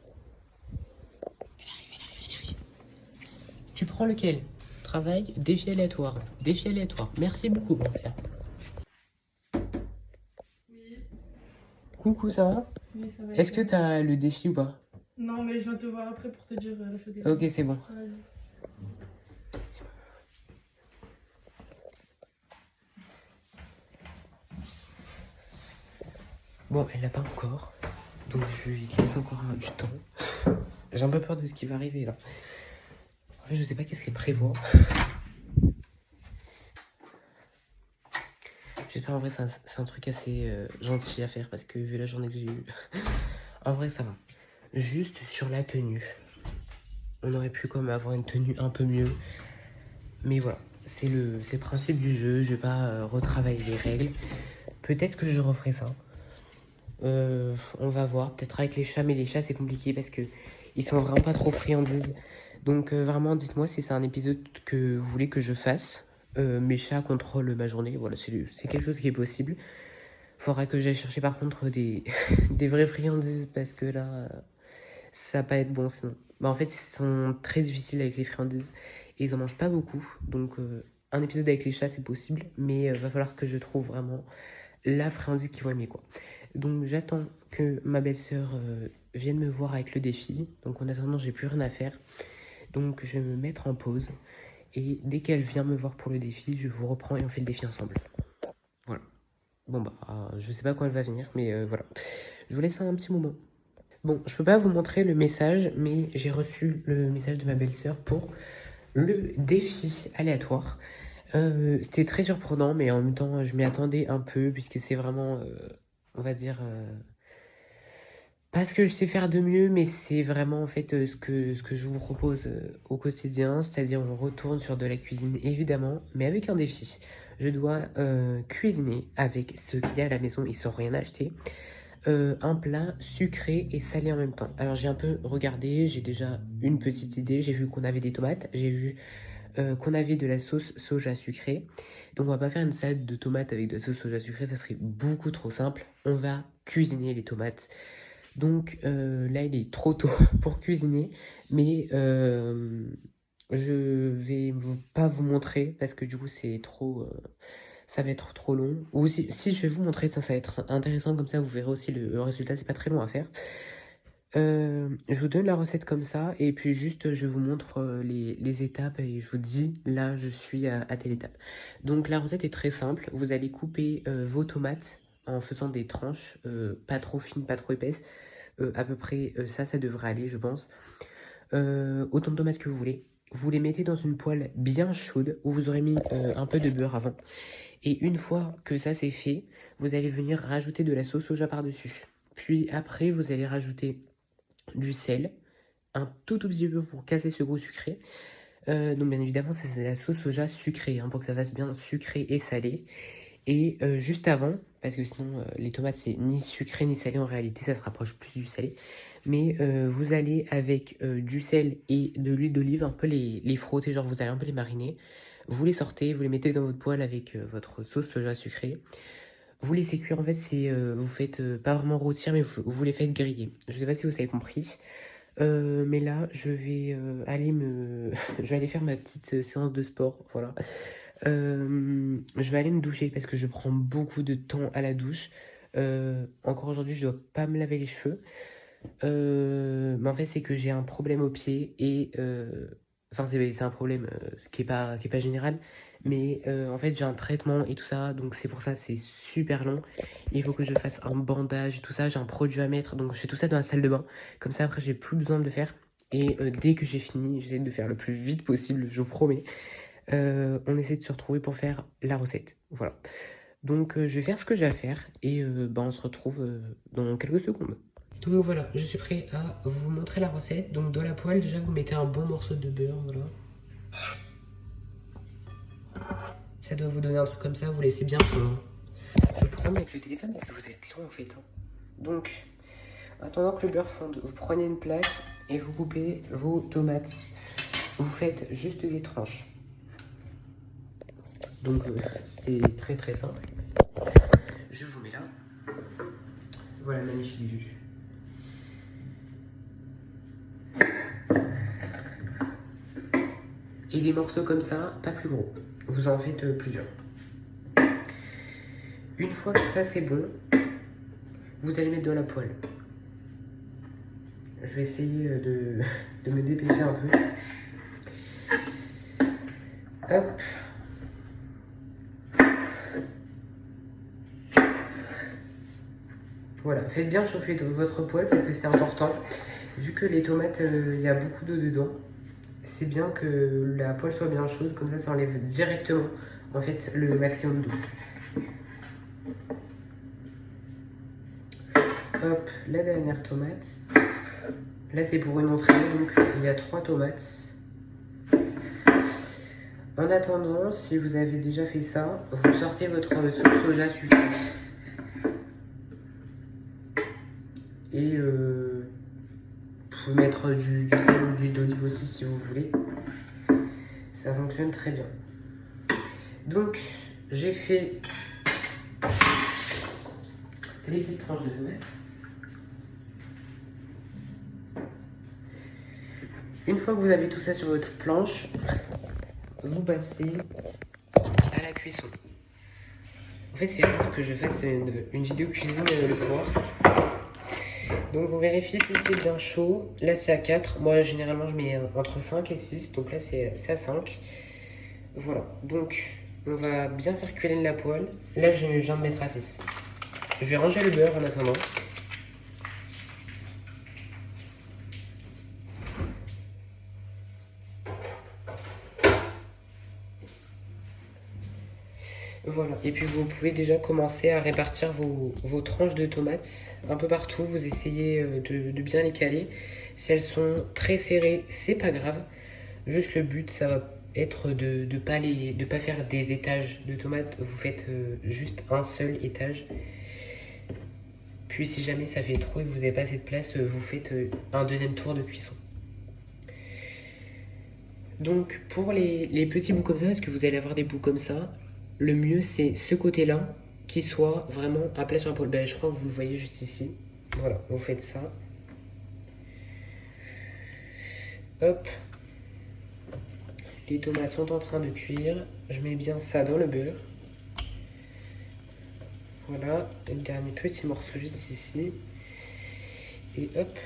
Elle arrive. Tu prends lequel? Travail, défi aléatoire. Défi aléatoire. Merci beaucoup, Banksia. Oui. Coucou, ça va? Oui, ça va. Est-ce que t'as le défi ou pas? Non, mais je viens te voir après pour te dire le défi. Ok, c'est bon. Vas-y. Bon, elle l'a pas encore. Donc je lui laisse encore du temps. J'ai un peu peur de ce qui va arriver là. En fait, je sais pas qu'est-ce qu'elle prévoit. J'espère en vrai c'est un truc assez gentil à faire parce que vu la journée que j'ai eue, en vrai ça va. Juste sur la tenue. On aurait pu quand même avoir une tenue un peu mieux. Mais voilà, c'est le principe du jeu. Je vais pas retravailler les règles. Peut-être que je referai ça. On va voir. Peut-être avec les chats, mais les chats c'est compliqué parce que ils sont vraiment pas trop friandises. Donc vraiment dites-moi si c'est un épisode que vous voulez que je fasse. Mes chats contrôlent ma journée. Voilà, c'est quelque chose qui est possible. Faudra que j'aille chercher par contre des vraies friandises parce que là, ça va pas être bon sinon. bah en fait, ils sont très difficiles avec les friandises et ils en mangent pas beaucoup. Donc, un épisode avec les chats, c'est possible, mais va falloir que je trouve vraiment la friandise qu'ils vont aimer, quoi. Donc, j'attends que ma belle-sœur vienne me voir avec le défi. Donc, en attendant, j'ai plus rien à faire. Donc, je vais me mettre en pause. Et dès qu'elle vient me voir pour le défi, je vous reprends et on fait le défi ensemble. Voilà. Bon, bah, je sais pas quand elle va venir, mais voilà. Je vous laisse un petit moment. Bon, je peux pas vous montrer le message, mais j'ai reçu le message de ma belle-sœur pour le défi aléatoire. C'était très surprenant, mais en même temps, je m'y attendais un peu, puisque c'est vraiment, on va dire, pas ce que je sais faire de mieux, mais c'est vraiment en fait ce que je vous propose au quotidien, c'est-à-dire on retourne sur de la cuisine évidemment, mais avec un défi. Je dois cuisiner avec ce qu'il y a à la maison, ils sont rien acheter. Un plat sucré et salé en même temps. Alors j'ai un peu regardé, j'ai déjà une petite idée, j'ai vu qu'on avait des tomates, j'ai vu qu'on avait de la sauce soja sucrée. Donc on va pas faire une salade de tomates avec de la sauce soja sucrée, ça serait beaucoup trop simple. On va cuisiner les tomates. Donc là il est trop tôt pour cuisiner, mais je vais pas vous montrer parce que du coup c'est trop... ça va être trop long. Ou si je vais vous montrer ça, ça va être intéressant comme ça, vous verrez aussi le résultat, c'est pas très long à faire. Je vous donne la recette comme ça, et puis juste je vous montre les étapes, et je vous dis, là je suis à telle étape. Donc la recette est très simple, vous allez couper vos tomates en faisant des tranches, pas trop fines, pas trop épaisses, à peu près ça devrait aller je pense. Autant de tomates que vous voulez. Vous les mettez dans une poêle bien chaude, où vous aurez mis un peu de beurre avant. Et une fois que ça c'est fait, vous allez venir rajouter de la sauce soja par-dessus. Puis après, vous allez rajouter du sel, un tout petit peu pour casser ce goût sucré. Donc bien évidemment, c'est la sauce soja sucrée, hein, pour que ça fasse bien sucré et salé. Et juste avant, parce que sinon les tomates c'est ni sucré ni salé en réalité, ça se rapproche plus du salé. Mais vous allez avec du sel et de l'huile d'olive un peu les frotter, genre vous allez un peu les mariner. Vous les sortez, vous les mettez dans votre poêle avec votre sauce soja sucrée. Vous laissez cuire, en fait, vous faites pas vraiment rôtir, mais vous les faites griller. Je sais pas si vous avez compris. Mais là, je vais aller je vais aller faire ma petite séance de sport, voilà. Je vais aller me doucher parce que je prends beaucoup de temps à la douche. Encore aujourd'hui, je dois pas me laver les cheveux. Mais en fait, c'est que j'ai un problème au pied et... Enfin, c'est un problème qui est pas général. Mais en fait, j'ai un traitement et tout ça. Donc, c'est pour ça, c'est super long. Il faut que je fasse un bandage et tout ça. J'ai un produit à mettre. Donc, je fais tout ça dans la salle de bain. Comme ça, après, j'ai plus besoin de le faire. Et dès que j'ai fini, j'essaie de faire le plus vite possible, je vous promets. On essaie de se retrouver pour faire la recette. Voilà. Donc, je vais faire ce que j'ai à faire. Et bah, on se retrouve dans quelques secondes. Donc voilà, je suis prêt à vous montrer la recette. Donc dans la poêle, déjà vous mettez un bon morceau de beurre, voilà. Ça doit vous donner un truc comme ça, vous laissez bien fondre. Je vais prendre avec le téléphone parce que vous êtes long en fait, hein. Donc, attendant que le beurre fonde, vous prenez une plaque et vous coupez vos tomates. Vous faites juste des tranches. Donc c'est très très simple. Je vous mets là. Voilà, magnifique vue. Et des morceaux comme ça, pas plus gros. Vous en faites plusieurs. Une fois que ça c'est bon, vous allez mettre dans la poêle. Je vais essayer de me dépêcher un peu. Hop. Voilà, faites bien chauffer votre poêle parce que c'est important. Vu que les tomates, il y a beaucoup d'eau dedans, c'est bien que la poêle soit bien chaude, comme ça enlève directement en fait le maximum d'eau. Hop, la dernière tomate. Là c'est pour une entrée, donc il y a 3 tomates. En attendant, si vous avez déjà fait ça, vous sortez votre sauce soja sucrée. Et vous pouvez mettre du sel ou de l'huile d'olive aussi si vous voulez. Ça fonctionne très bien. Donc, j'ai fait les petites tranches de tomates. une fois que vous avez tout ça sur votre planche, vous passez à la cuisson. En fait, c'est rare que je fasse une vidéo cuisine le soir. Donc vous vérifiez si c'est bien chaud. Là c'est à 4. Moi généralement je mets entre 5 et 6. Donc là c'est à 5. Voilà. Donc on va bien faire cuire la poêle. Là je viens de mettre à 6. Je vais ranger le beurre en attendant. Voilà, et puis vous pouvez déjà commencer à répartir vos tranches de tomates un peu partout. Vous essayez de bien les caler. Si elles sont très serrées, c'est pas grave. Juste le but, ça va être de pas faire des étages de tomates. Vous faites juste un seul étage. Puis si jamais ça fait trop et que vous n'avez pas assez de place, vous faites un deuxième tour de cuisson. Donc pour les petits bouts comme ça, parce que vous allez avoir des bouts comme ça, le mieux c'est ce côté-là qui soit vraiment à plat sur la poêle. Ben, je crois que vous le voyez juste ici. Voilà, vous faites ça. Hop. Les tomates sont en train de cuire. Je mets bien ça dans le beurre. Voilà, le dernier petit morceau juste ici. Et hop.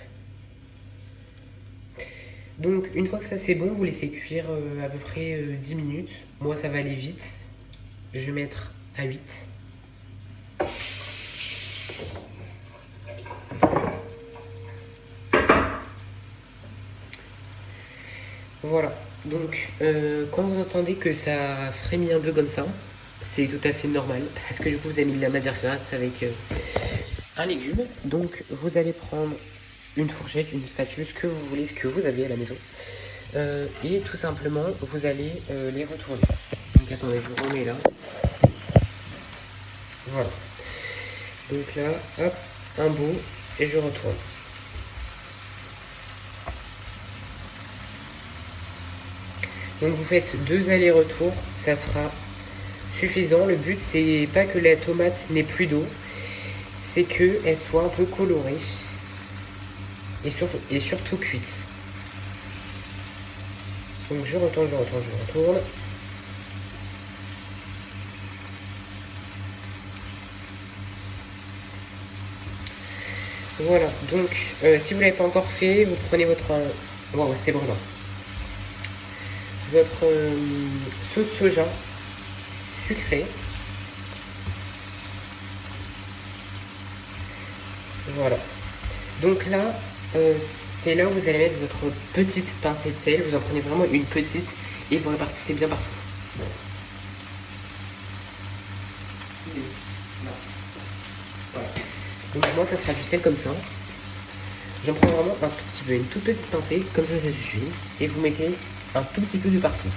Donc une fois que ça c'est bon, vous laissez cuire à peu près 10 minutes. Moi ça va aller vite. Je vais mettre à 8. Voilà, donc quand vous entendez que ça frémit un peu comme ça, c'est tout à fait normal, parce que du coup vous avez mis de la matière grasse avec un légume. Donc vous allez prendre une fourchette, une spatule, ce que vous voulez, ce que vous avez à la maison. Et tout simplement, vous allez les retourner. Donc attendez, je vous remets là. Voilà. Donc là, hop, un bout, et je retourne. Donc vous faites 2 allers-retours, ça sera suffisant. Le but c'est pas que la tomate n'ait plus d'eau, c'est qu'elle soit un peu colorée et surtout cuite. Donc je retourne. Voilà, donc si vous ne l'avez pas encore fait, vous prenez votre... Wow, c'est brûlant. Votre sauce soja sucrée. Voilà. Donc là, c'est là où vous allez mettre votre petite pincée de sel. Vous en prenez vraiment une petite et vous répartissez bien partout. Voilà. Donc moi, ça sera du sel comme ça. J'en prends vraiment un tout petit peu, une toute petite pincée, comme ça suffit. Et vous mettez un tout petit peu de partout.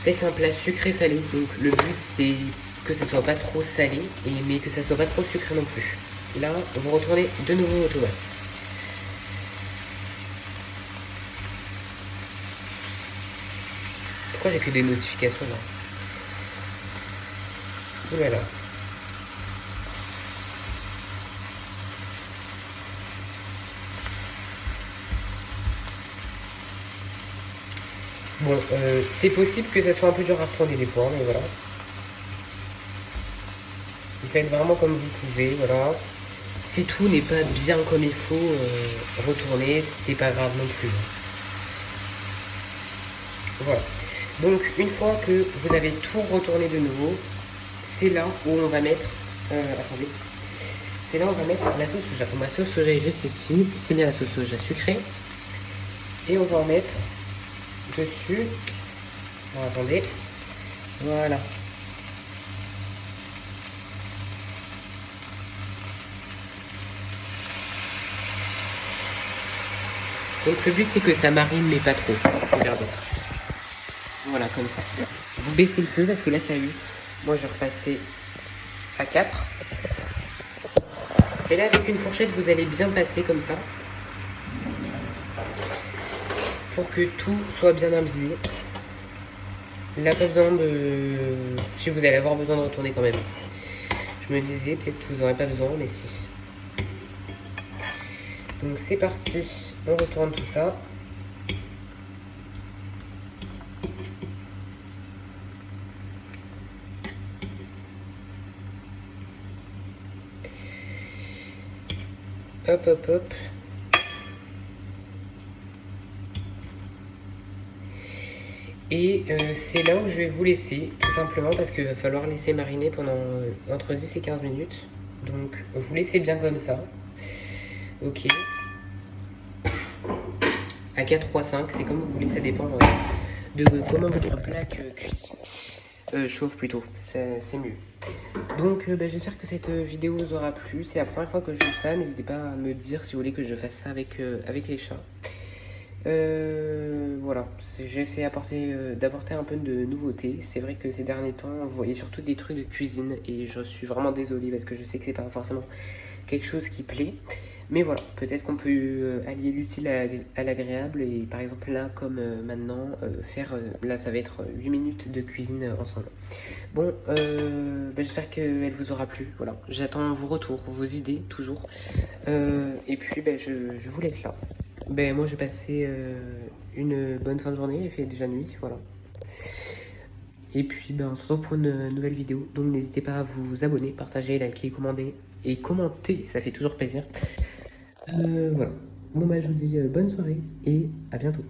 Là, c'est un plat sucré-salé, donc le but c'est que ça soit pas trop salé, mais que ça soit pas trop sucré non plus. Là, vous retournez de nouveau aux tomates. Pourquoi j'ai que des notifications là? Voilà. Bon, c'est possible que ça soit un peu dur à retourner des fois, mais voilà. Vous faites vraiment comme vous pouvez, voilà. Si tout n'est pas bien comme il faut, retourner, c'est pas grave non plus. Voilà. Donc, une fois que vous avez tout retourné de nouveau, c'est là où on va mettre... attendez. C'est là où on va mettre la sauce soja. Ma sauce soja est juste ici. C'est bien la sauce soja sucrée. Et on va en mettre dessus. Alors, attendez. Voilà. Donc le but c'est que ça marine mais pas trop. Regardez. Voilà, comme ça. Vous baissez le feu parce que là c'est à 8. Moi je repassais à 4. Et là avec une fourchette vous allez bien passer comme ça. Pour que tout soit bien imbibé. Là pas besoin de... Si vous allez avoir besoin de retourner quand même. Je me disais peut-être que vous n'aurez pas besoin mais si. Donc c'est parti. On retourne tout ça. Hop, hop, hop. Et c'est là où je vais vous laisser, tout simplement parce qu'il va falloir laisser mariner pendant entre 10 et 15 minutes. Donc vous laissez bien comme ça. Ok. À 4 ou à 5, c'est comme vous voulez, ça dépend de comment votre plaque cuit. Chauffe plutôt, c'est mieux. Donc j'espère que cette vidéo vous aura plu. C'est la première fois que je fais ça. N'hésitez pas à me dire si vous voulez que je fasse ça avec les chats. Voilà, j'ai essayé d'apporter un peu de nouveauté. C'est vrai que ces derniers temps, vous voyez surtout des trucs de cuisine et je suis vraiment désolé parce que je sais que c'est pas forcément quelque chose qui plaît. Mais voilà, peut-être qu'on peut allier l'utile à l'agréable et par exemple là, comme maintenant, là ça va être 8 minutes de cuisine ensemble. Bon, j'espère qu'elle vous aura plu. Voilà, j'attends vos retours, vos idées toujours. Et puis je vous laisse là. Moi j'ai passé une bonne fin de journée, il fait déjà nuit, voilà. Et puis on se retrouve pour une nouvelle vidéo. Donc n'hésitez pas à vous abonner, partager, liker, commander et commenter, ça fait toujours plaisir. Voilà. Bon je vous dis bonne soirée et à bientôt.